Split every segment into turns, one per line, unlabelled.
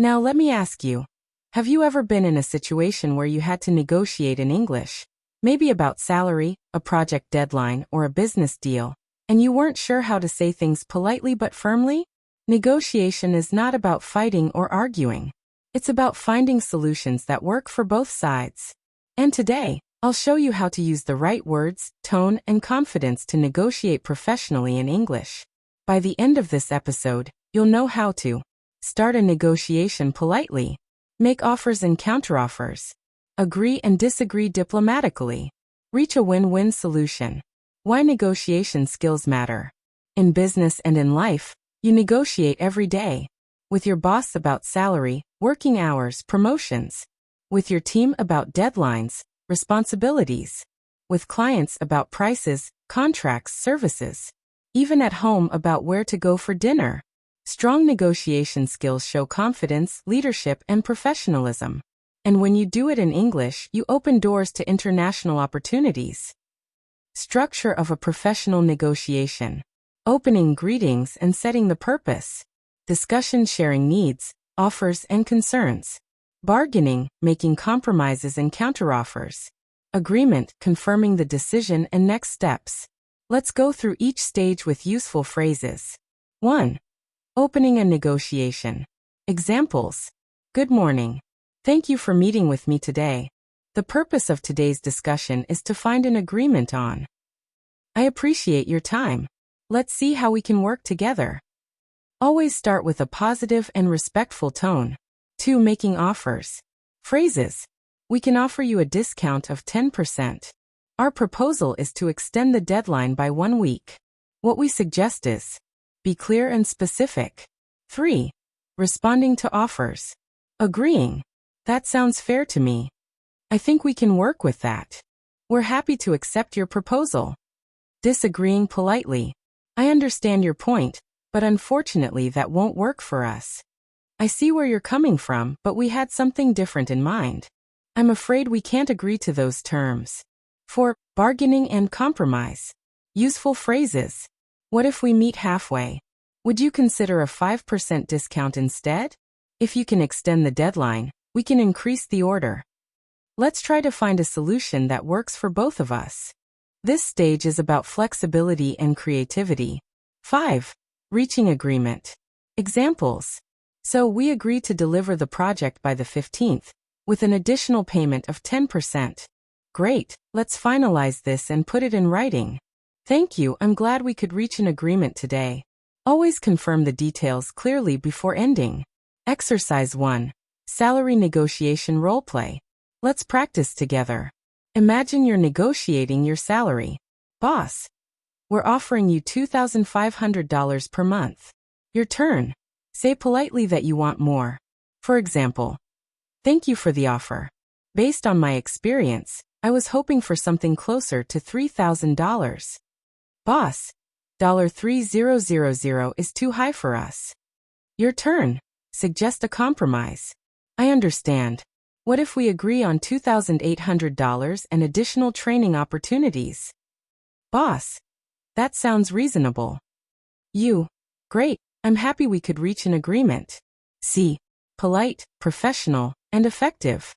Now let me ask you, have you ever been in a situation where you had to negotiate in English? Maybe about salary, a project deadline, or a business deal, and you weren't sure how to say things politely but firmly? Negotiation is not about fighting or arguing. It's about finding solutions that work for both sides. And today, I'll show you how to use the right words, tone, and confidence to negotiate professionally in English. By the end of this episode, you'll know how to start a negotiation politely, make offers and counteroffers, agree and disagree diplomatically, reach a win-win solution. Why negotiation skills matter. In business and in life, you negotiate every day. With your boss about salary, working hours, promotions. With your team about deadlines, responsibilities. With clients about prices, contracts, services. Even at home about where to go for dinner. Strong negotiation skills show confidence, leadership, and professionalism. And when you do it in English, you open doors to international opportunities. Structure of a professional negotiation. Opening, greetings, and setting the purpose. Discussion, sharing needs, offers, and concerns. Bargaining, making compromises and counteroffers. Agreement, confirming the decision and next steps. Let's go through each stage with useful phrases. 1. Opening a negotiation. Examples. Good morning. Thank you for meeting with me today. The purpose of today's discussion is to find an agreement on. I appreciate your time. Let's see how we can work together. Always start with a positive and respectful tone. 2. Making offers. Phrases. We can offer you a discount of 10%. Our proposal is to extend the deadline by 1 week. What we suggest is, be clear and specific. 3. Responding to offers. Agreeing. That sounds fair to me. I think we can work with that. We're happy to accept your proposal. Disagreeing politely. I understand your point, but unfortunately that won't work for us. I see where you're coming from, but we had something different in mind. I'm afraid we can't agree to those terms. 4. Bargaining and compromise. Useful phrases. What if we meet halfway? Would you consider a 5% discount instead? If you can extend the deadline, we can increase the order. Let's try to find a solution that works for both of us. This stage is about flexibility and creativity. 5. Reaching agreement. Examples. So we agree to deliver the project by the 15th, with an additional payment of 10%. Great, let's finalize this and put it in writing. Thank you, I'm glad we could reach an agreement today. Always confirm the details clearly before ending. Exercise 1. Salary negotiation roleplay. Let's practice together. Imagine you're negotiating your salary. Boss. We're offering you $2,500 per month. Your turn. Say politely that you want more. For example, thank you for the offer. Based on my experience, I was hoping for something closer to $3,000. Boss, $3,000 is too high for us. Your turn. Suggest a compromise. I understand. What if we agree on $2,800 and additional training opportunities? Boss, that sounds reasonable. You, great, I'm happy we could reach an agreement. C. Polite, professional, and effective.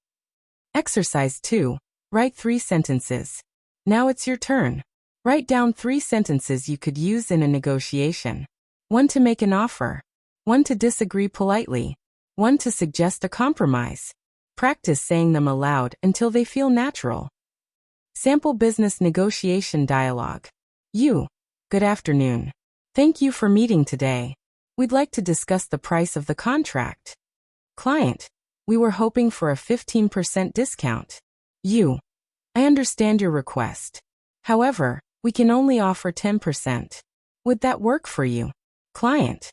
Exercise 2. Write 3 sentences. Now it's your turn. Write down 3 sentences you could use in a negotiation. 1 to make an offer. 1 to disagree politely. 1 to suggest a compromise. Practice saying them aloud until they feel natural. Sample business negotiation dialogue. You. Good afternoon. Thank you for meeting today. We'd like to discuss the price of the contract. Client. We were hoping for a 15% discount. You. I understand your request. However, we can only offer 10%. Would that work for you? Client.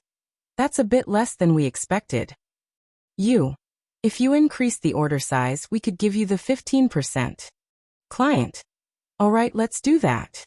That's a bit less than we expected. You. If you increase the order size, we could give you the 15%. Client. All right, let's do that.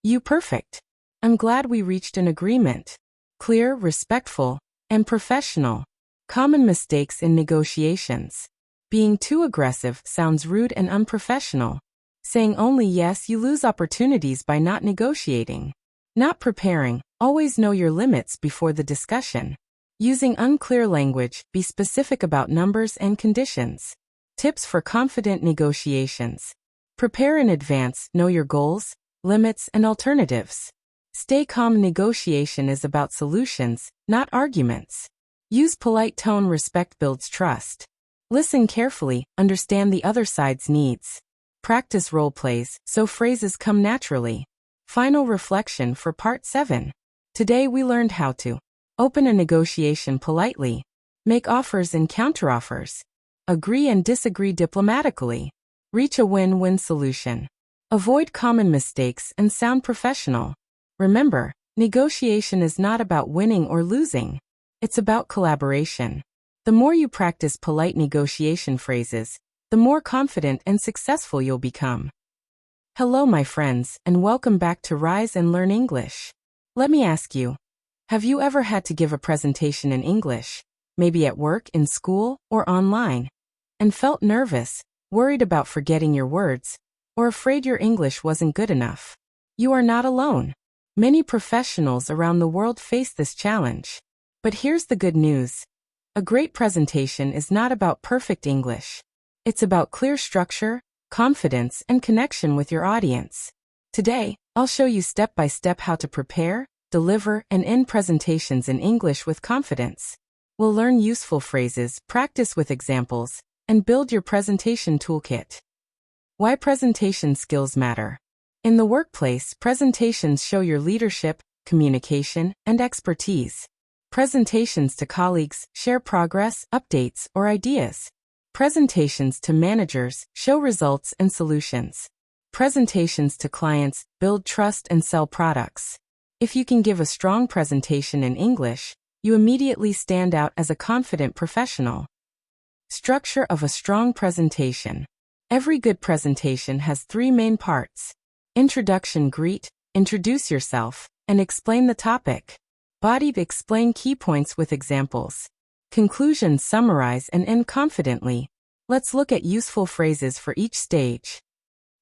You. Perfect. I'm glad we reached an agreement. Clear, respectful, and professional. Common mistakes in negotiations. Being too aggressive sounds rude and unprofessional. Saying only yes, you lose opportunities by not negotiating. Not preparing. Always know your limits before the discussion. Using unclear language, be specific about numbers and conditions. Tips for confident negotiations. Prepare in advance, know your goals, limits, and alternatives. Stay calm. Negotiation is about solutions, not arguments. Use polite tone. Respect builds trust. Listen carefully, understand the other side's needs. Practice role plays so phrases come naturally. Final reflection for Part 7. Today we learned how to open a negotiation politely, make offers and counteroffers, agree and disagree diplomatically, reach a win-win solution, avoid common mistakes and sound professional. Remember, negotiation is not about winning or losing. It's about collaboration. The more you practice polite negotiation phrases, the more confident and successful you'll become. Hello, my friends, and welcome back to Rise and Learn English. Let me ask you, have you ever had to give a presentation in English, maybe at work, in school, or online, and felt nervous, worried about forgetting your words, or afraid your English wasn't good enough? You are not alone. Many professionals around the world face this challenge. But here's the good news. A great presentation is not about perfect English. It's about clear structure, confidence, and connection with your audience. Today, I'll show you step by step how to prepare, deliver, and end presentations in English with confidence. We'll learn useful phrases, practice with examples, and build your presentation toolkit. Why presentation skills matter. In the workplace, presentations show your leadership, communication, and expertise. Presentations to colleagues share progress, updates, or ideas. Presentations to managers show results and solutions. Presentations to clients build trust and sell products. If you can give a strong presentation in English, you immediately stand out as a confident professional. Structure of a strong presentation. Every good presentation has 3 main parts. Introduction, greet, introduce yourself, and explain the topic. Body, explain key points with examples. Conclusion, summarize and end confidently. Let's look at useful phrases for each stage.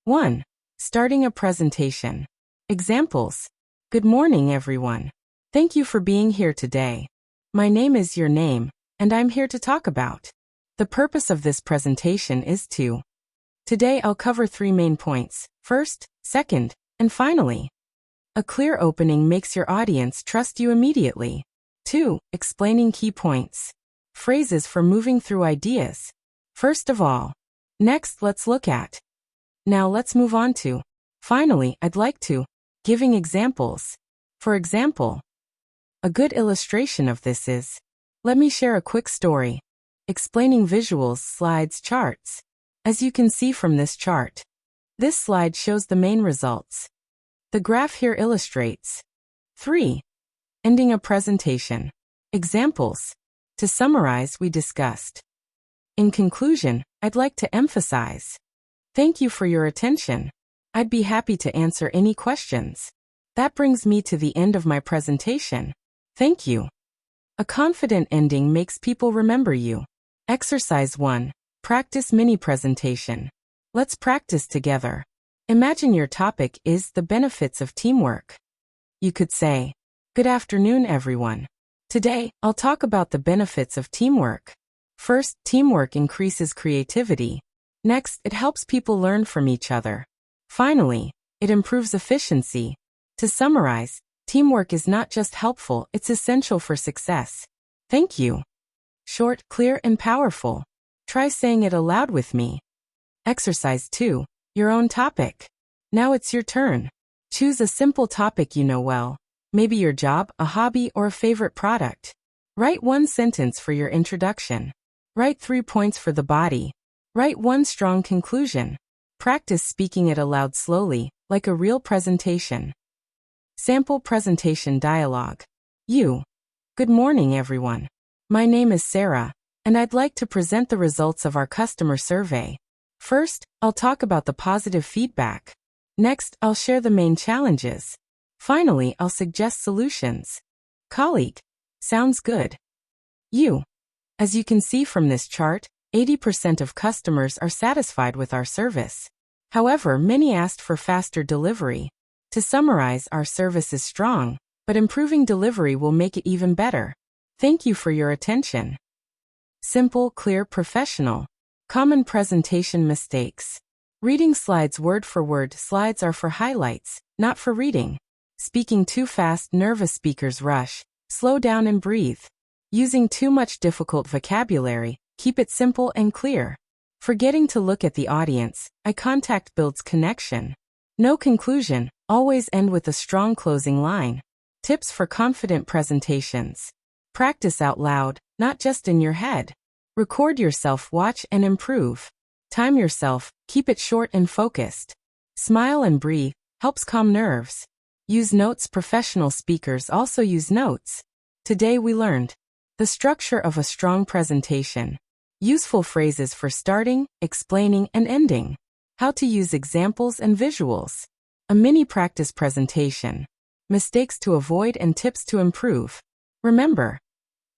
1. Starting a presentation. Examples. Good morning, everyone. Thank you for being here today. My name is your name, and I'm here to talk about. The purpose of this presentation is to. Today I'll cover 3 main points. First, second, and finally. A clear opening makes your audience trust you immediately. 2. Explaining key points. Phrases for moving through ideas. First of all. Next, let's look at. Now let's move on to. Finally, I'd like to. Giving examples. For example, a good illustration of this is. Let me share a quick story. Explaining visuals, slides, charts. As you can see from this chart, this slide shows the main results. The graph here illustrates. 3. Ending a presentation. Examples. To summarize, we discussed. In conclusion, I'd like to emphasize. Thank you for your attention. I'd be happy to answer any questions. That brings me to the end of my presentation. Thank you. A confident ending makes people remember you. Exercise 1. Practice mini presentation. Let's practice together. Imagine your topic is the benefits of teamwork. You could say, good afternoon, everyone. Today, I'll talk about the benefits of teamwork. First, teamwork increases creativity. Next, it helps people learn from each other. Finally, it improves efficiency. To summarize, teamwork is not just helpful, it's essential for success. Thank you. Short, clear, and powerful. Try saying it aloud with me. Exercise 2. Your own topic. Now it's your turn. Choose a simple topic you know well. Maybe your job, a hobby, or a favorite product. Write 1 sentence for your introduction. Write 3 points for the body. Write 1 strong conclusion. Practice speaking it aloud slowly, like a real presentation. Sample presentation dialogue. You. Good morning, everyone. My name is Sarah, and I'd like to present the results of our customer survey. First, I'll talk about the positive feedback. Next, I'll share the main challenges. Finally, I'll suggest solutions. Colleague. Sounds good. You. As you can see from this chart, 80% of customers are satisfied with our service. However, many asked for faster delivery. To summarize, our service is strong, but improving delivery will make it even better. Thank you for your attention. Simple, clear, professional. Common presentation mistakes. Reading slides word for word. Slides are for highlights, not for reading. Speaking too fast. Nervous speakers rush. Slow down and breathe. Using too much difficult vocabulary. Keep it simple and clear. Forgetting to look at the audience. Eye contact builds connection. No conclusion. Always end with a strong closing line. Tips for confident presentations. Practice out loud, not just in your head. Record yourself, watch and improve. Time yourself, keep it short and focused. Smile and breathe, helps calm nerves. Use notes. Professional speakers also use notes. Today we learned the structure of a strong presentation. Useful phrases for starting, explaining, and ending. How to use examples and visuals. A mini practice presentation. Mistakes to avoid and tips to improve. Remember,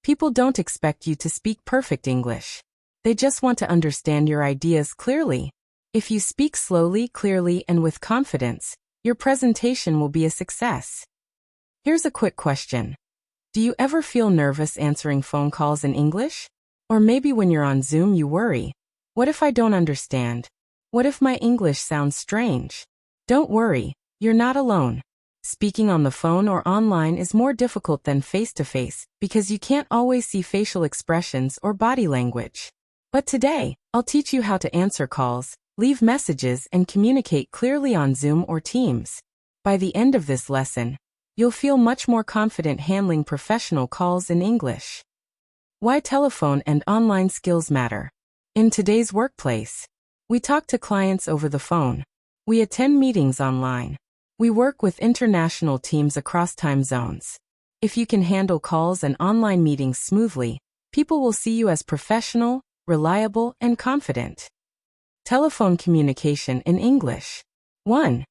people don't expect you to speak perfect English. They just want to understand your ideas clearly. If you speak slowly, clearly, and with confidence, your presentation will be a success. Here's a quick question. Do you ever feel nervous answering phone calls in English? Or maybe when you're on Zoom you worry, what if I don't understand? What if my English sounds strange? Don't worry, you're not alone. Speaking on the phone or online is more difficult than face-to-face because you can't always see facial expressions or body language. But today, I'll teach you how to answer calls, leave messages, and communicate clearly on Zoom or Teams. By the end of this lesson, you'll feel much more confident handling professional calls in English. Why telephone and online skills matter. In today's workplace, we talk to clients over the phone. We attend meetings online. We work with international teams across time zones. If you can handle calls and online meetings smoothly, people will see you as professional, reliable, and confident. Telephone communication in English. 1.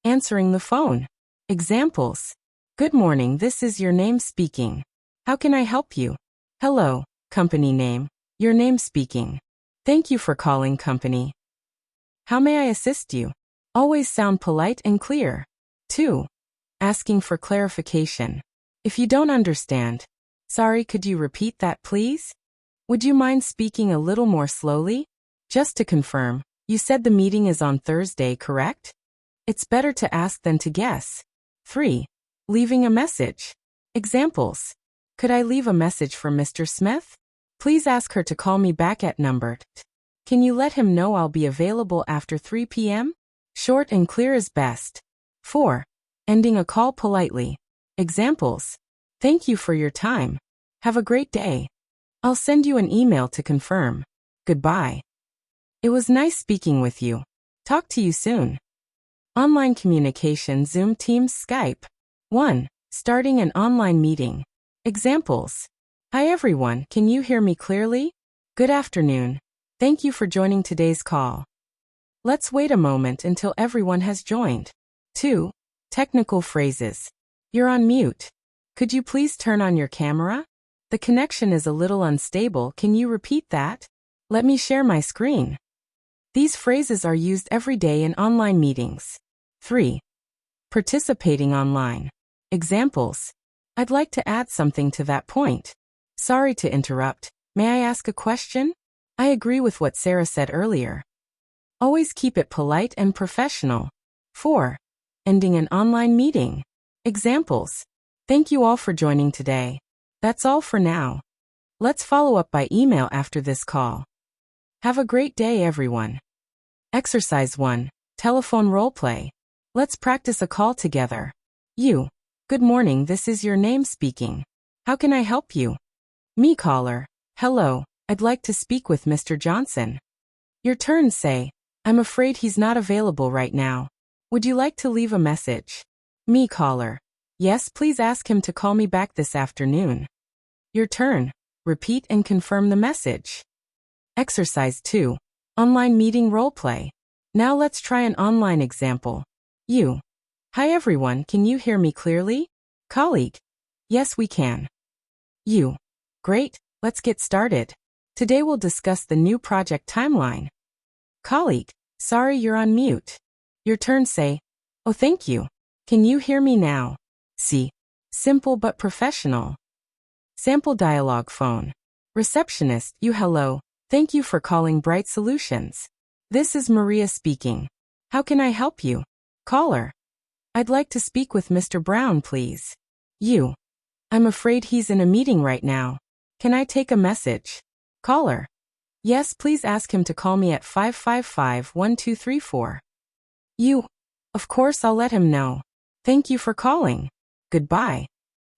Answering the phone. Examples. Good morning, this is your name speaking. How can I help you? Hello, company name, your name speaking. Thank you for calling company. How may I assist you? Always sound polite and clear. 2. Asking for clarification. If you don't understand, sorry, could you repeat that please? Would you mind speaking a little more slowly? Just to confirm, you said the meeting is on Thursday, correct? It's better to ask than to guess. 3. Leaving a message. Examples. Could I leave a message for Mr. Smith? Please ask her to call me back at number. Can you let him know I'll be available after 3 p.m.? Short and clear is best. 4. Ending a call politely. Examples. Thank you for your time. Have a great day. I'll send you an email to confirm. Goodbye. It was nice speaking with you. Talk to you soon. Online communication. Zoom, Teams, Skype. 1. Starting an online meeting. Examples. Hi everyone, can you hear me clearly? Good afternoon. Thank you for joining today's call. Let's wait a moment until everyone has joined. 2. Technical phrases. You're on mute. Could you please turn on your camera? The connection is a little unstable. Can you repeat that? Let me share my screen. These phrases are used every day in online meetings. 3. Participating online. Examples. I'd like to add something to that point. Sorry to interrupt. May I ask a question? I agree with what Sarah said earlier. Always keep it polite and professional. 4. Ending an online meeting. Examples. Thank you all for joining today. That's all for now. Let's follow up by email after this call. Have a great day, everyone. Exercise 1. Telephone role play. Let's practice a call together. You. Good morning, this is your name speaking. How can I help you? Me caller. Hello, I'd like to speak with Mr. Johnson. Your turn. Say, I'm afraid he's not available right now. Would you like to leave a message? Me caller. Yes, please ask him to call me back this afternoon. Your turn. Repeat and confirm the message. Exercise 2. Online meeting role play. Now let's try an online example. You. Hi everyone, can you hear me clearly? Colleague. Yes, we can. You. Great, let's get started. Today we'll discuss the new project timeline. Colleague. Sorry, you're on mute. Your turn. Say, oh thank you. Can you hear me now? See. Simple but professional. Sample dialogue phone. Receptionist, you hello. Thank you for calling Bright Solutions. This is Maria speaking. How can I help you? Caller. I'd like to speak with Mr. Brown, please. You. I'm afraid he's in a meeting right now. Can I take a message? Caller. Yes, please ask him to call me at 555-1234. You. Of course, I'll let him know. Thank you for calling. Goodbye.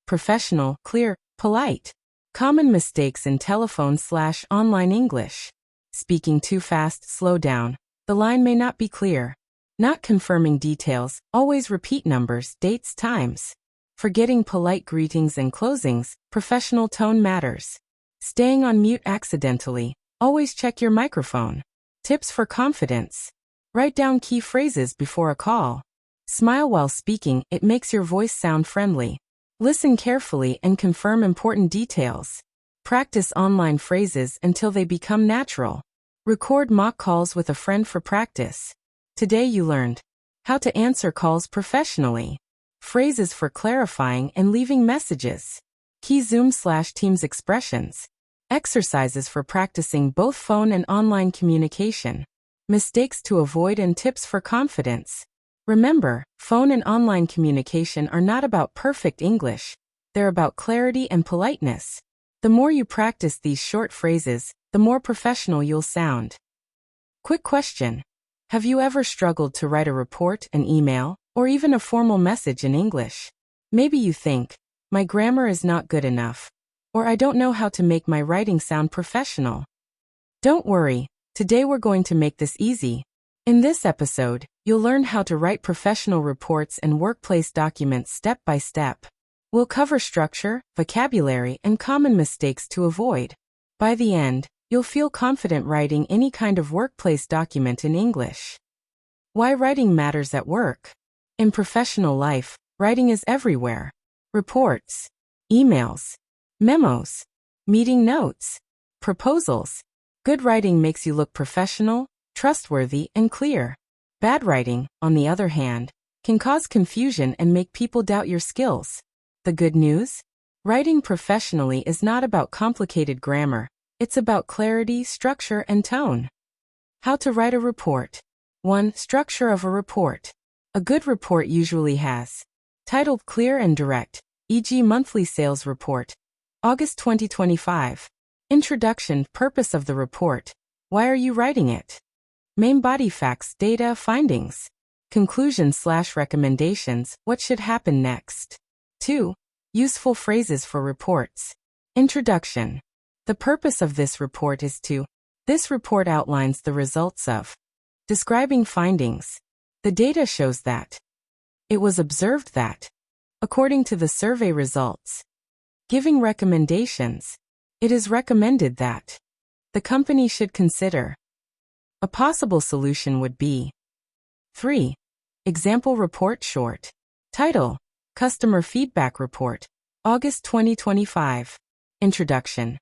Professional, clear, polite. Common mistakes in telephone/online English. Speaking too fast, slow down. The line may not be clear. Not confirming details, always repeat numbers, dates, times. Forgetting polite greetings and closings, professional tone matters. Staying on mute accidentally, always check your microphone. Tips for confidence. Write down key phrases before a call. Smile while speaking, it makes your voice sound friendly. Listen carefully and confirm important details. Practice online phrases until they become natural. Record mock calls with a friend for practice. Today you learned how to answer calls professionally. Phrases for clarifying and leaving messages. Key Zoom/Teams expressions. Exercises for practicing both phone and online communication. Mistakes to avoid and tips for confidence. Remember, phone and online communication are not about perfect English. They're about clarity and politeness. The more you practice these short phrases, the more professional you'll sound. Quick question. Have you ever struggled to write a report, an email, or even a formal message in English? Maybe you think, my grammar is not good enough, or I don't know how to make my writing sound professional. Don't worry, today we're going to make this easy. In this episode, you'll learn how to write professional reports and workplace documents step by step. We'll cover structure, vocabulary, and common mistakes to avoid. By the end, you'll feel confident writing any kind of workplace document in English. Why writing matters at work. In professional life, writing is everywhere. Reports, emails, memos, meeting notes, proposals. Good writing makes you look professional, trustworthy, and clear. Bad writing, on the other hand, can cause confusion and make people doubt your skills. The good news? Writing professionally is not about complicated grammar. It's about clarity, structure, and tone. How to write a report. 1. Structure of a report. A good report usually has title clear and direct, e.g. monthly sales report. August 2025. Introduction, purpose of the report. Why are you writing it? Main body facts, data, findings. Conclusions/recommendations, what should happen next? 2. Useful phrases for reports. Introduction. The purpose of this report is to. This report outlines the results of. Describing findings. The data shows that. It was observed that. According to the survey results. Giving recommendations. It is recommended that. The company should consider. A possible solution would be. 3. Example report short. Title. Customer Feedback Report. August 2025. Introduction.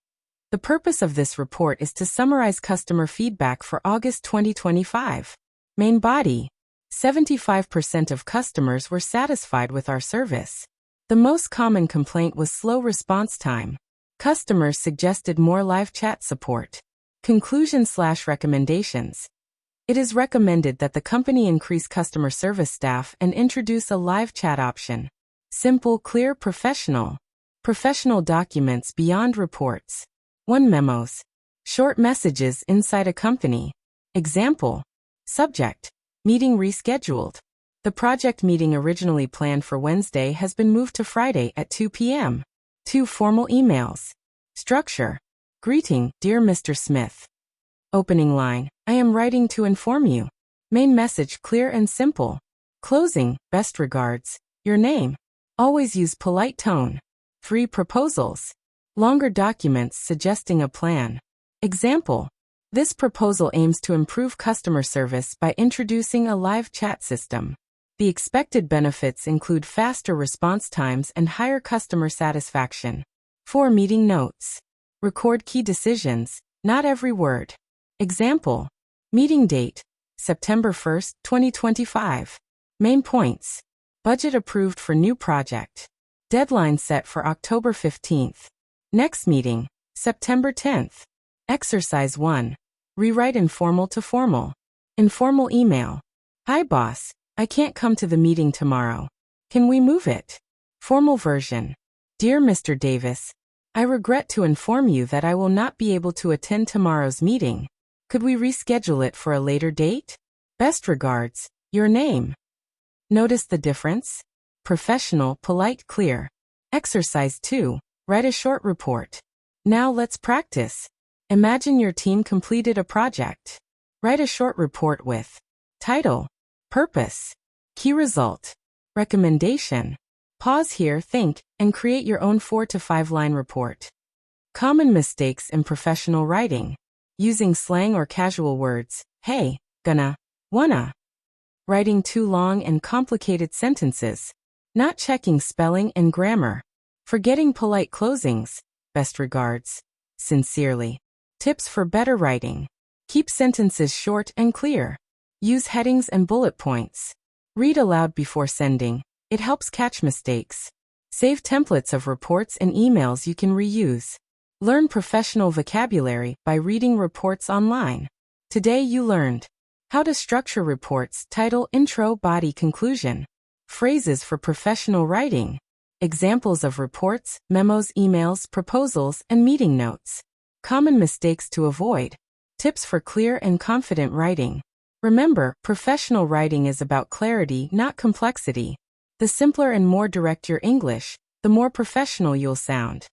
The purpose of this report is to summarize customer feedback for August 2025. Main body. 75% of customers were satisfied with our service. The most common complaint was slow response time. Customers suggested more live chat support. Conclusion/recommendations. It is recommended that the company increase customer service staff and introduce a live chat option. Simple, clear, professional. Professional documents beyond reports. 1. Memos. Short messages inside a company. Example. Subject. Meeting rescheduled. The project meeting originally planned for Wednesday has been moved to Friday at 2 p.m. 2. Formal emails. Structure. Greeting, dear Mr. Smith. Opening line, I am writing to inform you. Main message clear and simple. Closing, best regards, your name. Always use polite tone. 3. Proposals. Longer documents suggesting a plan. Example. This proposal aims to improve customer service by introducing a live chat system. The expected benefits include faster response times and higher customer satisfaction. 4. Meeting notes. Record key decisions, not every word. Example. Meeting date. September 1st, 2025. Main points. Budget approved for new project. Deadline set for October 15th. Next meeting, September 10th. Exercise 1. Rewrite informal to formal. Informal email. Hi boss, I can't come to the meeting tomorrow. Can we move it? Formal version. Dear Mr. Davis, I regret to inform you that I will not be able to attend tomorrow's meeting. Could we reschedule it for a later date? Best regards, your name. Notice the difference? Professional, polite, clear. Exercise 2. Write a short report. Now let's practice. Imagine your team completed a project. Write a short report with title, purpose, key result, recommendation. Pause here, think, and create your own 4 to 5 line report. Common mistakes in professional writing. Using slang or casual words. Hey, gonna, wanna. Writing too long and complicated sentences. Not checking spelling and grammar. Forgetting polite closings. Best regards. Sincerely. Tips for better writing. Keep sentences short and clear. Use headings and bullet points. Read aloud before sending. It helps catch mistakes. Save templates of reports and emails you can reuse. Learn professional vocabulary by reading reports online. Today you learned how to structure reports, title, intro, body, conclusion. Phrases for professional writing. Examples of reports, memos, emails, proposals, and meeting notes. Common mistakes to avoid. Tips for clear and confident writing. Remember, professional writing is about clarity, not complexity. The simpler and more direct your English, the more professional you'll sound.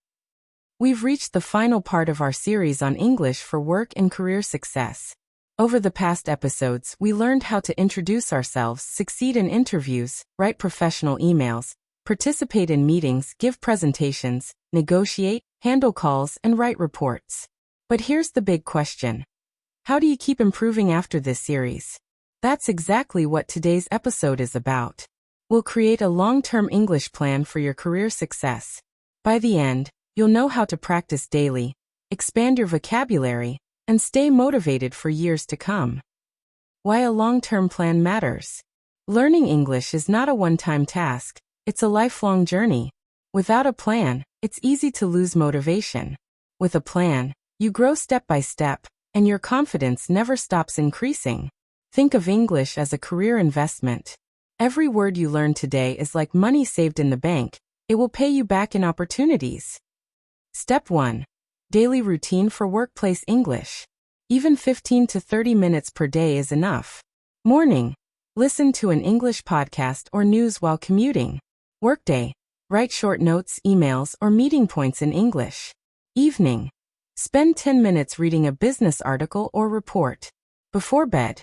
We've reached the final part of our series on English for work and career success. Over the past episodes, we learned how to introduce ourselves, succeed in interviews, write professional emails, participate in meetings, give presentations, negotiate, handle calls, and write reports. But here's the big question. How do you keep improving after this series? That's exactly what today's episode is about. We'll create a long-term English plan for your career success. By the end, you'll know how to practice daily, expand your vocabulary, and stay motivated for years to come. Why a long-term plan matters. Learning English is not a one-time task, it's a lifelong journey. Without a plan, it's easy to lose motivation. With a plan, you grow step by step, and your confidence never stops increasing. Think of English as a career investment. Every word you learn today is like money saved in the bank. It will pay you back in opportunities. Step 1. Daily routine for workplace English. Even 15 to 30 minutes per day is enough. Morning. Listen to an English podcast or news while commuting. Workday. Write short notes, emails, or meeting points in English. Evening. Spend 10 minutes reading a business article or report. Before bed.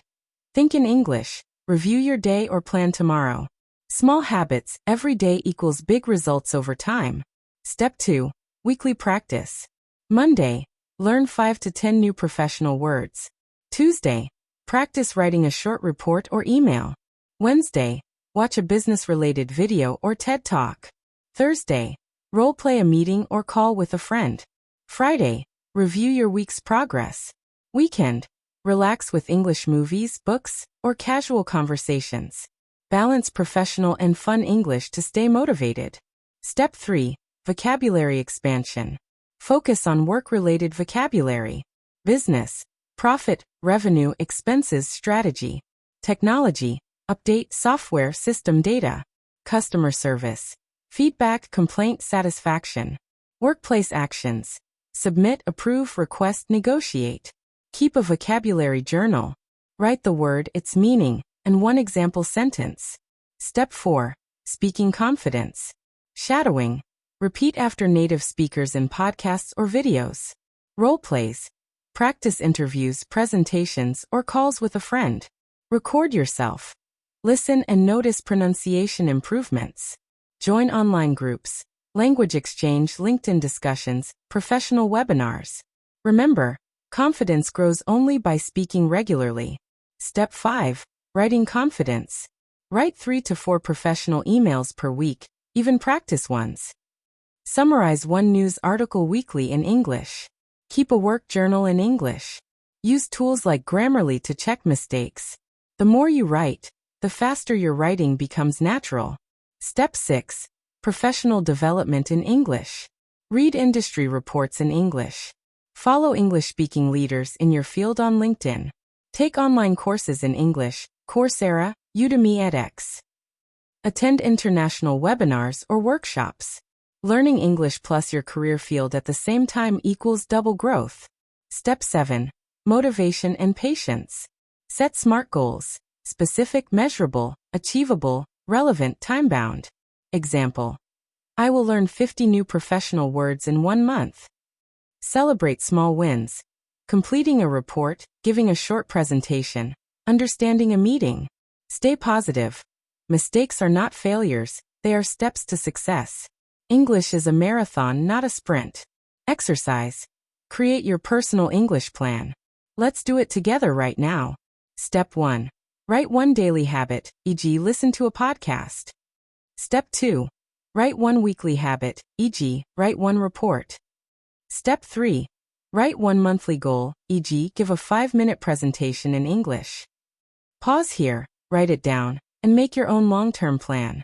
Think in English. Review your day or plan tomorrow. Small habits, every day equals big results over time. Step 2. Weekly practice. Monday. Learn 5 to 10 new professional words. Tuesday. Practice writing a short report or email. Wednesday. Watch a business-related video or TED Talk. Thursday. Role-play a meeting or call with a friend. Friday. Review your week's progress. Weekend. Relax with English movies, books, or casual conversations. Balance professional and fun English to stay motivated. Step 3. Vocabulary expansion. Focus on work-related vocabulary. Business. Profit, revenue, expenses, strategy. Technology. Update, software, system data. Customer service. Feedback, complaint, satisfaction. Workplace actions. Submit, approve, request, negotiate. Keep a vocabulary journal. Write the word, its meaning, and one example sentence. Step 4. Speaking confidence. Shadowing. Repeat after native speakers in podcasts or videos. Role plays. Practice interviews, presentations, or calls with a friend. Record yourself. Listen and notice pronunciation improvements. Join online groups. Language exchange, LinkedIn discussions, professional webinars. Remember, confidence grows only by speaking regularly. Step 5. Writing confidence. Write 3 to 4 professional emails per week, even practice ones. Summarize one news article weekly in English. Keep a work journal in English. Use tools like Grammarly to check mistakes. The more you write, the faster your writing becomes natural. Step 6. Professional development in English. Read industry reports in English. Follow English-speaking leaders in your field on LinkedIn. Take online courses in English, Coursera, Udemy edX. Attend international webinars or workshops. Learning English plus your career field at the same time equals double growth. Step 7. Motivation and patience. Set SMART goals. Specific, measurable, achievable, relevant, time-bound. Example. I will learn 50 new professional words in 1 month. Celebrate small wins. Completing a report, giving a short presentation, understanding a meeting. Stay positive. Mistakes are not failures, they are steps to success. English is a marathon, not a sprint. Exercise. Create your personal English plan. Let's do it together right now. Step 1. Write one daily habit, e.g., listen to a podcast. Step 2. Write one weekly habit, e.g., write one report. Step 3. Write one monthly goal, e.g., give a 5-minute presentation in English. Pause here, write it down, and make your own long-term plan.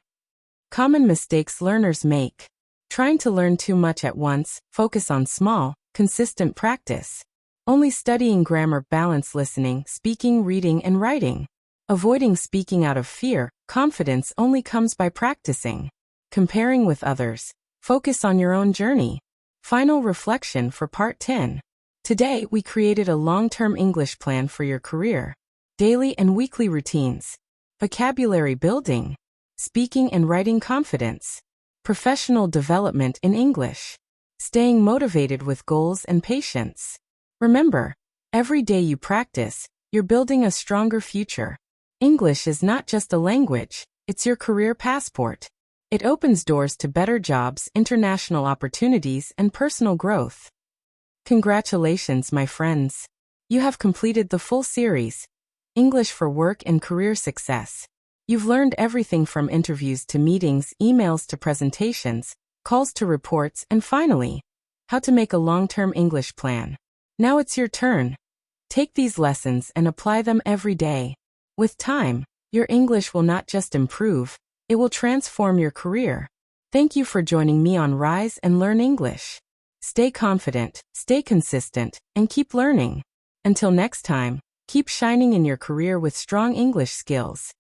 Common mistakes learners make. Trying to learn too much at once, focus on small, consistent practice. Only studying grammar, balance listening, speaking, reading, and writing. Avoiding speaking out of fear, confidence only comes by practicing. Comparing with others. Focus on your own journey. Final reflection for Part 10. Today, we created a long-term English plan for your career. Daily and weekly routines. Vocabulary building. Speaking and writing confidence. Professional development in English. Staying motivated with goals and patience. Remember, every day you practice, you're building a stronger future. English is not just a language, it's your career passport. It opens doors to better jobs, international opportunities, and personal growth. Congratulations, my friends. You have completed the full series, English for Work and Career Success. You've learned everything from interviews to meetings, emails to presentations, calls to reports, and finally, how to make a long-term English plan. Now it's your turn. Take these lessons and apply them every day. With time, your English will not just improve, it will transform your career. Thank you for joining me on Rise and Learn English. Stay confident, stay consistent, and keep learning. Until next time, keep shining in your career with strong English skills.